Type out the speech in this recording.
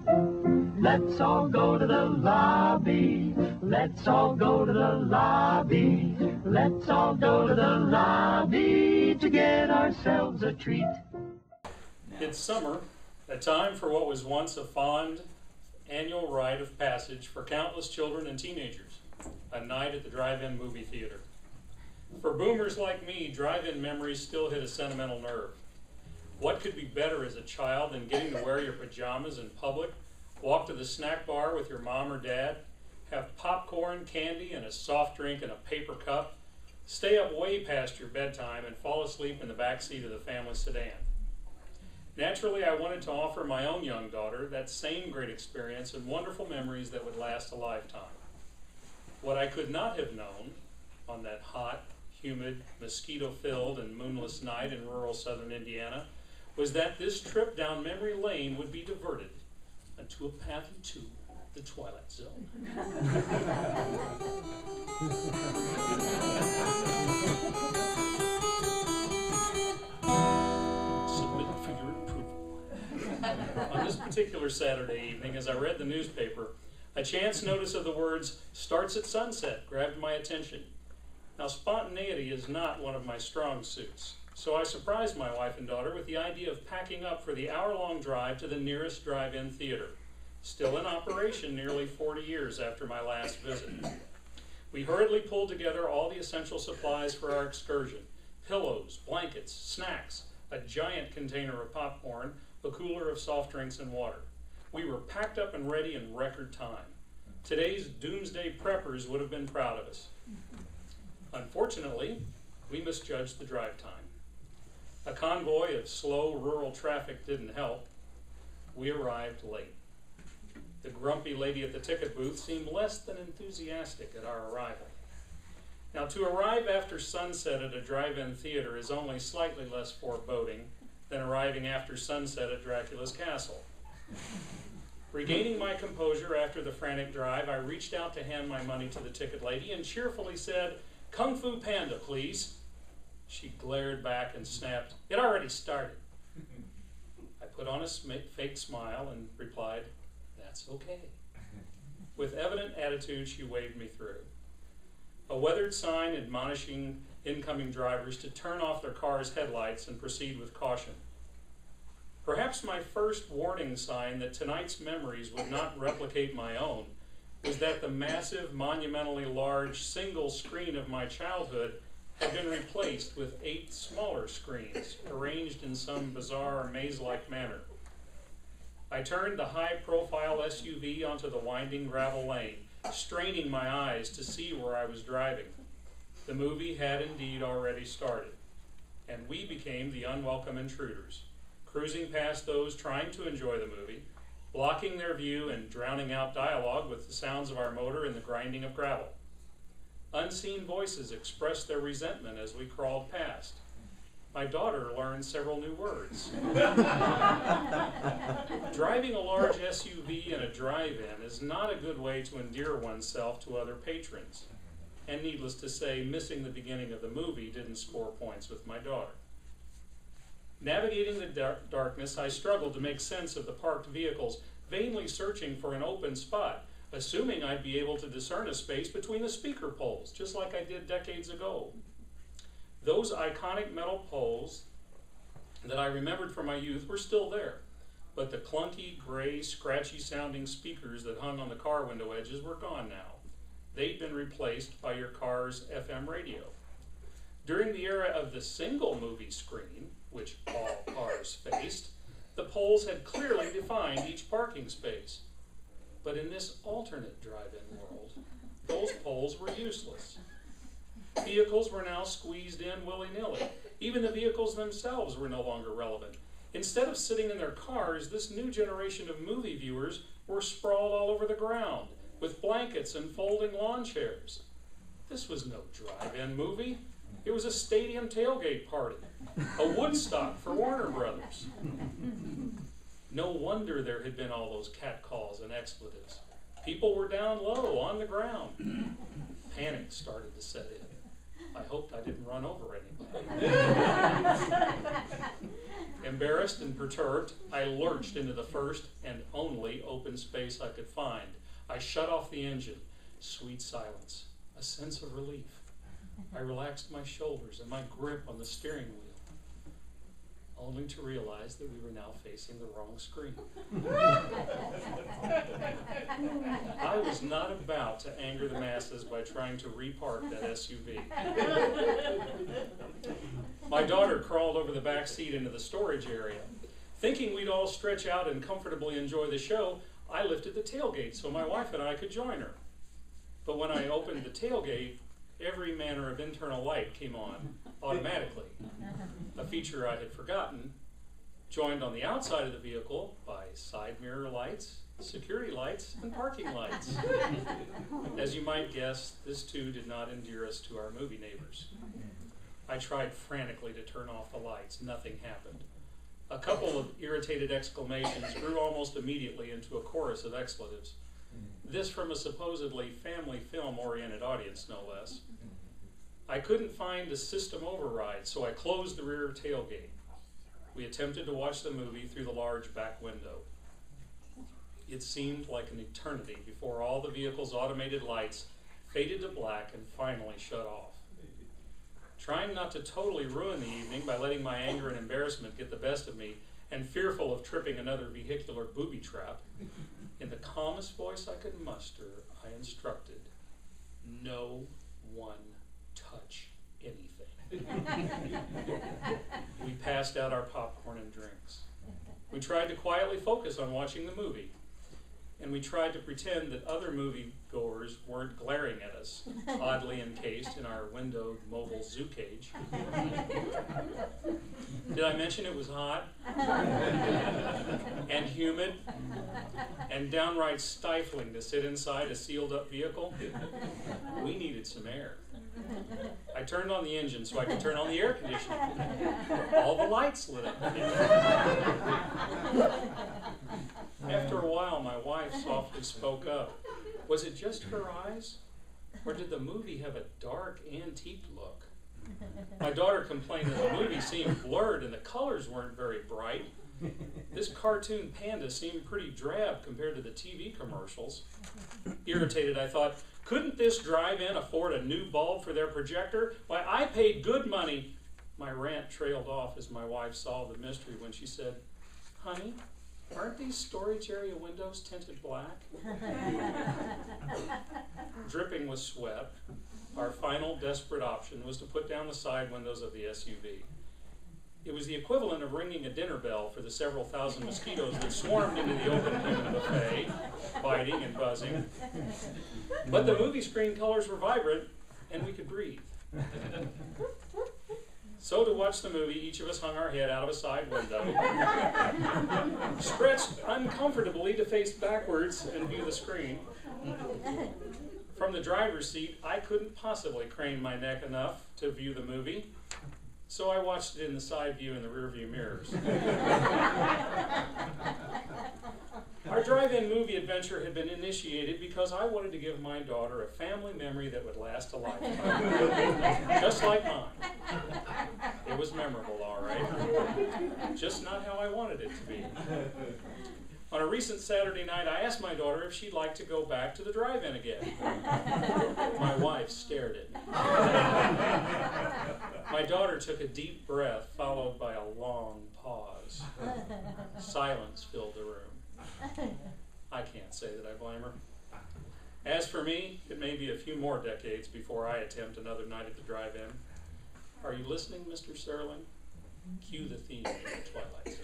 Let's all go to the lobby. Let's all go to the lobby. Let's all go to the lobby to get ourselves a treat. It's summer, a time for what was once a fond annual rite of passage for countless children and teenagers, a night at the drive-in movie theater. For boomers like me, drive-in memories still hit a sentimental nerve. What could be better as a child than getting to wear your pajamas in public, walk to the snack bar with your mom or dad, have popcorn, candy, and a soft drink in a paper cup, stay up way past your bedtime, and fall asleep in the back seat of the family sedan. Naturally, I wanted to offer my own young daughter that same great experience and wonderful memories that would last a lifetime. What I could not have known on that hot, humid, mosquito-filled, and moonless night in rural southern Indiana was that this trip down memory lane would be diverted into a path into the Twilight Zone. Submit for your approval. On this particular Saturday evening, as I read the newspaper, a chance notice of the words "starts at sunset" grabbed my attention. Now, spontaneity is not one of my strong suits, so I surprised my wife and daughter with the idea of packing up for the hour-long drive to the nearest drive-in theater, still in operation nearly 40 years after my last visit. We hurriedly pulled together all the essential supplies for our excursion: pillows, blankets, snacks, a giant container of popcorn, a cooler of soft drinks and water. We were packed up and ready in record time. Today's doomsday preppers would have been proud of us. Unfortunately, we misjudged the drive time. A convoy of slow rural traffic didn't help. We arrived late. The grumpy lady at the ticket booth seemed less than enthusiastic at our arrival. Now, to arrive after sunset at a drive-in theater is only slightly less foreboding than arriving after sunset at Dracula's castle. Regaining my composure after the frantic drive, I reached out to hand my money to the ticket lady and cheerfully said, "Kung Fu Panda, please." She glared back and snapped, "It already started." I put on a fake smile and replied, "That's okay." With evident attitude, she waved me through. A weathered sign admonishing incoming drivers to turn off their car's headlights and proceed with caution. Perhaps my first warning sign that tonight's memories would not replicate my own was that the massive, monumentally large single screen of my childhood had been replaced with 8 smaller screens, arranged in some bizarre maze-like manner. I turned the high-profile SUV onto the winding gravel lane, straining my eyes to see where I was driving. The movie had indeed already started, and we became the unwelcome intruders, cruising past those trying to enjoy the movie, blocking their view and drowning out dialogue with the sounds of our motor and the grinding of gravel. Unseen voices expressed their resentment as we crawled past. My daughter learned several new words. Driving a large SUV in a drive-in is not a good way to endear oneself to other patrons. And needless to say, missing the beginning of the movie didn't score points with my daughter. Navigating the darkness, I struggled to make sense of the parked vehicles, vainly searching for an open spot, assuming I'd be able to discern a space between the speaker poles, just like I did decades ago. Those iconic metal poles that I remembered from my youth were still there, but the clunky, gray, scratchy-sounding speakers that hung on the car window edges were gone now. They'd been replaced by your car's FM radio. During the era of the single movie screen, which all cars faced, the poles had clearly defined each parking space. But in this alternate drive-in world, those poles were useless. Vehicles were now squeezed in willy-nilly. Even the vehicles themselves were no longer relevant. Instead of sitting in their cars, this new generation of movie viewers were sprawled all over the ground, with blankets and folding lawn chairs. This was no drive-in movie. It was a stadium tailgate party, a Woodstock for Warner Brothers. No wonder there had been all those catcalls and expletives. People were down low, on the ground. Panic started to set in. I hoped I didn't run over anybody. Embarrassed and perturbed, I lurched into the first and only open space I could find. I shut off the engine. Sweet silence, a sense of relief. I relaxed my shoulders and my grip on the steering wheel, only to realize that we were now facing the wrong screen. I was not about to anger the masses by trying to repark that SUV. My daughter crawled over the back seat into the storage area. Thinking we'd all stretch out and comfortably enjoy the show, I lifted the tailgate so my wife and I could join her. But when I opened the tailgate, every manner of internal light came on automatically, a feature I had forgotten, joined on the outside of the vehicle by side mirror lights, security lights, and parking lights. As you might guess, this too did not endear us to our movie neighbors. I tried frantically to turn off the lights. Nothing happened. A couple of irritated exclamations grew almost immediately into a chorus of expletives. This from a supposedly family film-oriented audience, no less. I couldn't find a system override, so I closed the rear tailgate. We attempted to watch the movie through the large back window. It seemed like an eternity before all the vehicle's automated lights faded to black and finally shut off. Trying not to totally ruin the evening by letting my anger and embarrassment get the best of me, and fearful of tripping another vehicular booby trap, in the calmest voice I could muster, I instructed, no one touch anything. We passed out our popcorn and drinks. We tried to quietly focus on watching the movie, and we tried to pretend that other moviegoers weren't glaring at us, oddly encased in our windowed mobile zoo cage. Did I mention it was hot and humid and downright stifling to sit inside a sealed-up vehicle? We needed some air. I turned on the engine so I could turn on the air conditioning. All the lights lit up. After a while, my wife softly spoke up. Was it just her eyes? Or did the movie have a dark, antique look? My daughter complained that the movie seemed blurred and the colors weren't very bright. This cartoon panda seemed pretty drab compared to the TV commercials. Irritated, I thought, couldn't this drive-in afford a new bulb for their projector? Why, I paid good money. My rant trailed off as my wife solved the mystery when she said, honey, aren't these storage area windows tinted black? Dripping with sweat, our final desperate option was to put down the side windows of the SUV. It was the equivalent of ringing a dinner bell for the several thousand mosquitoes that swarmed into the open human buffet, biting and buzzing. But the movie screen colors were vibrant, and we could breathe. So to watch the movie, each of us hung our head out of a side window, stretched uncomfortably to face backwards and view the screen. From the driver's seat, I couldn't possibly crane my neck enough to view the movie, so I watched it in the side view in the rear view mirrors. Our drive-in movie adventure had been initiated because I wanted to give my daughter a family memory that would last a lifetime, just like mine. It was memorable, all right, just not how I wanted it to be. On a recent Saturday night, I asked my daughter if she'd like to go back to the drive-in again. My wife stared at me. My daughter took a deep breath, followed by a long pause. Silence filled the room. I can't say that I blame her. As for me, it may be a few more decades before I attempt another night at the drive-in. Are you listening, Mr. Serling? Cue the theme of the Twilight Zone.